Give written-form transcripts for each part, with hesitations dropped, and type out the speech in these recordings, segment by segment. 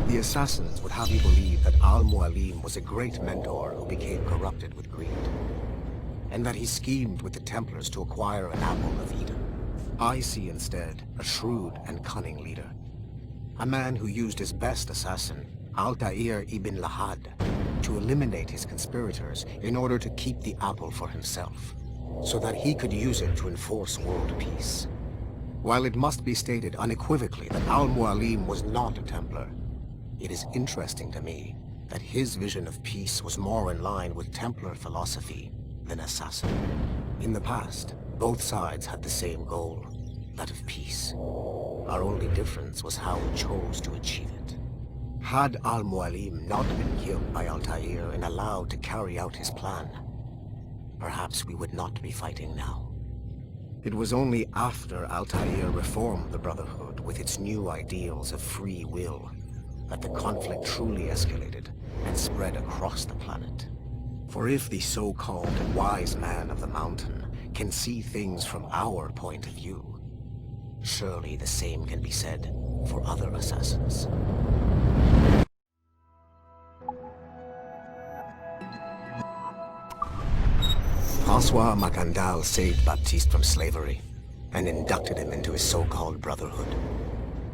The assassins would have you believe that Al-Mualim was a great mentor who became corrupted with greed, and that he schemed with the Templars to acquire an apple of Eden. I see instead a shrewd and cunning leader, a man who used his best assassin, Altair ibn Lahad, to eliminate his conspirators in order to keep the apple for himself, so that he could use it to enforce world peace. While it must be stated unequivocally that Al-Mualim was not a Templar, it is interesting to me that his vision of peace was more in line with Templar philosophy than assassin. In the past, both sides had the same goal, that of peace. Our only difference was how we chose to achieve it. Had Al-Mualim not been killed by Altair and allowed to carry out his plan, perhaps we would not be fighting now. It was only after Altair reformed the Brotherhood with its new ideals of free will that the conflict truly escalated and spread across the planet. For if the so-called wise man of the mountain can see things from our point of view, surely the same can be said for other assassins. François Makandal saved Baptiste from slavery and inducted him into his so-called Brotherhood.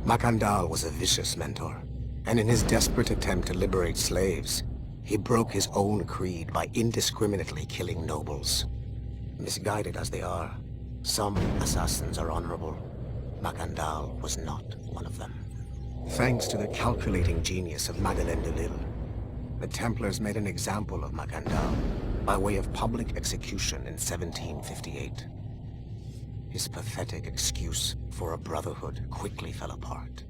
Makandal was a vicious mentor, and in his desperate attempt to liberate slaves, he broke his own creed by indiscriminately killing nobles. Misguided as they are, some assassins are honorable. Makandal was not one of them. Thanks to the calculating genius of Madeleine de Lille, the Templars made an example of Makandal by way of public execution in 1758. His pathetic excuse for a brotherhood quickly fell apart.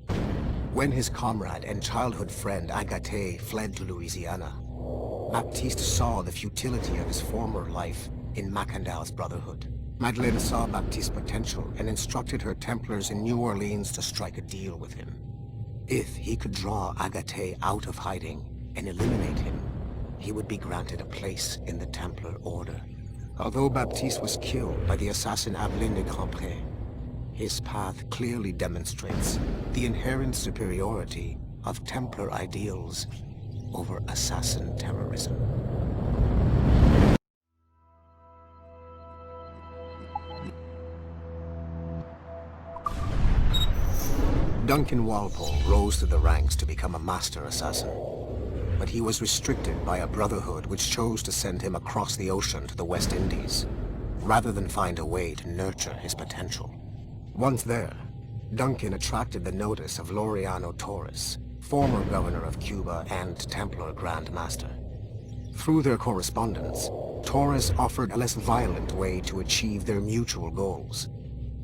When his comrade and childhood friend Agathe fled to Louisiana, Baptiste saw the futility of his former life in Makandal's brotherhood. Madeleine saw Baptiste's potential and instructed her Templars in New Orleans to strike a deal with him. If he could draw Agathe out of hiding and eliminate him, he would be granted a place in the Templar Order. Although Baptiste was killed by the assassin Abelin de Grandpré, his path clearly demonstrates the inherent superiority of Templar ideals over assassin terrorism. Duncan Walpole rose to the ranks to become a master assassin, but he was restricted by a brotherhood which chose to send him across the ocean to the West Indies, rather than find a way to nurture his potential. Once there, Duncan attracted the notice of Laureano Torres, former governor of Cuba and Templar Grand Master. Through their correspondence, Torres offered a less violent way to achieve their mutual goals,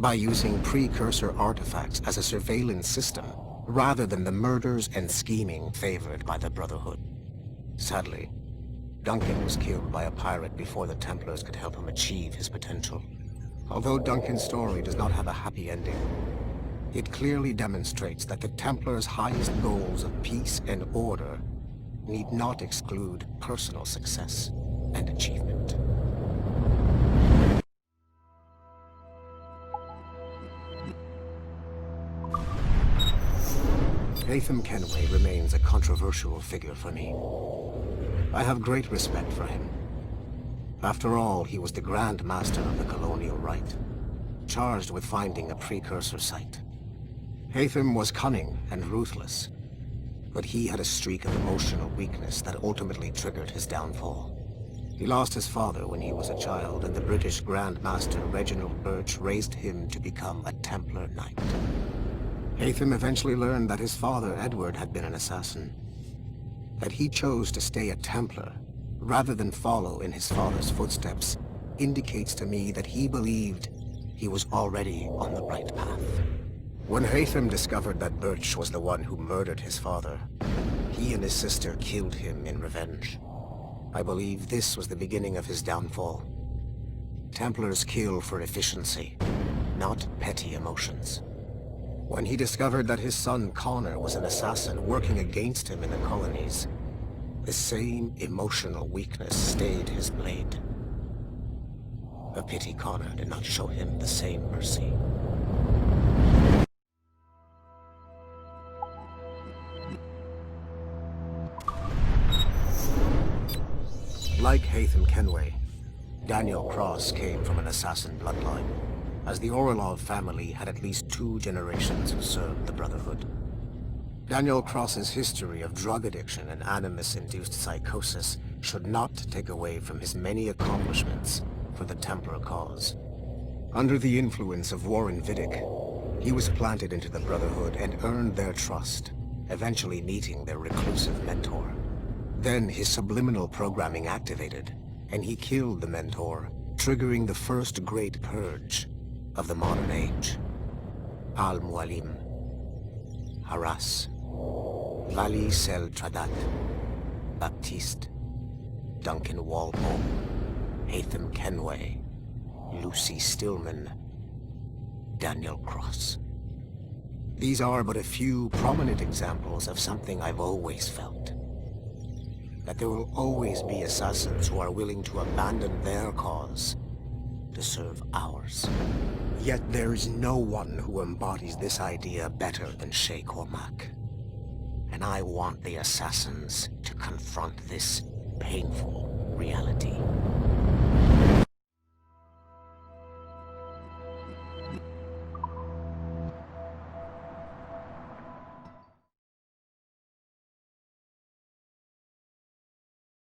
by using precursor artifacts as a surveillance system, rather than the murders and scheming favored by the Brotherhood. Sadly, Duncan was killed by a pirate before the Templars could help him achieve his potential. Although Duncan's story does not have a happy ending, it clearly demonstrates that the Templars' highest goals of peace and order need not exclude personal success and achievement. Haytham Kenway remains a controversial figure for me. I have great respect for him. After all, he was the Grand Master of the Colonial Rite, charged with finding a precursor site. Haytham was cunning and ruthless, but he had a streak of emotional weakness that ultimately triggered his downfall. He lost his father when he was a child, and the British Grand Master Reginald Birch raised him to become a Templar Knight. Haytham eventually learned that his father, Edward, had been an assassin. That he chose to stay a Templar, rather than follow in his father's footsteps, indicates to me that he believed he was already on the right path. When Haytham discovered that Birch was the one who murdered his father, he and his sister killed him in revenge. I believe this was the beginning of his downfall. Templars kill for efficiency, not petty emotions. When he discovered that his son Connor was an assassin working against him in the colonies, the same emotional weakness stayed his blade. A pity Connor did not show him the same mercy. Like Haytham Kenway, Daniel Cross came from an assassin bloodline, as the Orlov family had at least 2 generations who served the Brotherhood. Daniel Cross's history of drug addiction and animus-induced psychosis should not take away from his many accomplishments for the Templar cause. Under the influence of Warren Vidic, he was planted into the Brotherhood and earned their trust, eventually meeting their reclusive mentor. Then his subliminal programming activated, and he killed the mentor, triggering the first great purge of the modern age. Al-Mualim, Haras, Vali Sel Tradat, Baptiste, Duncan Walpole, Haytham Kenway, Lucy Stillman, Daniel Cross. These are but a few prominent examples of something I've always felt. That there will always be assassins who are willing to abandon their cause to serve ours. Yet there is no one who embodies this idea better than Shay Cormac. And I want the assassins to confront this painful reality.